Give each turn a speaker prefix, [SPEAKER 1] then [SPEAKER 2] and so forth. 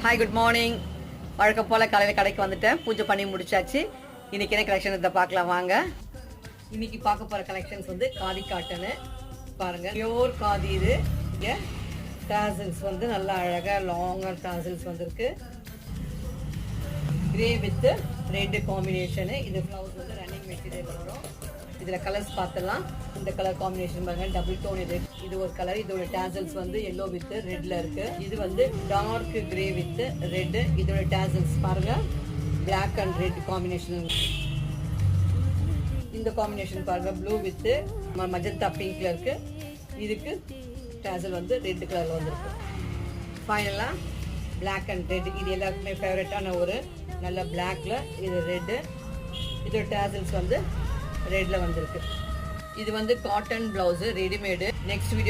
[SPEAKER 1] Hi good morning. வழக்கம் போல் காலையில் கடைக்கு வந்துட்டேன், பூஜை பண்ணி முடிச்சாச்சு. இன்னைக்கு என்ன கலெக்ஷன் இதை பார்க்கலாம் வாங்க. இன்னைக்கு பார்க்க போகிற கலெக்ஷன்ஸ் வந்து காதி காட்டனு பாருங்க, பியோர் காதி. இது இங்கே டாசல்ஸ் வந்து நல்லா அழகாக லாங்கர் டாசல்ஸ் வந்துருக்கு. Grey with red combination. இது ப்ளவுஸ் வந்து ரன்னிங் மெட்டீரியல் வரும். இதில் கலர்ஸ் பார்த்துலாம். இந்த கலர் காம்பினேஷன் பாருங்க, டபுள் டோன். இது ஒரு கலர். இதோட டாசல்ஸ் வந்து எல்லோ வித் ரெட்ல இருக்கு. இது வந்து டார்க் கிரே வித் ரெட். இதோட டாசல்ஸ் பாருங்க, பிளாக் அண்ட் ரெட் காம்பினேஷன். இந்த காம்பினேஷன் பாருங்க, ப்ளூ வித் மஜந்தா பிங்க்ல இருக்கு. இதுக்கு டாசல் வந்து ரெட் கலர்ல வந்துருக்கு. ஃபைனலா பிளாக் அண்ட் ரெட். இது எல்லாருக்குமே ஃபேவரட்டான ஒரு நல்ல பிளாக்ல இது ரெட். இதோட டாசல்ஸ் வந்து ரெட்ல வந்திருக்கு. இது வந்து cotton blouse readymade. Next video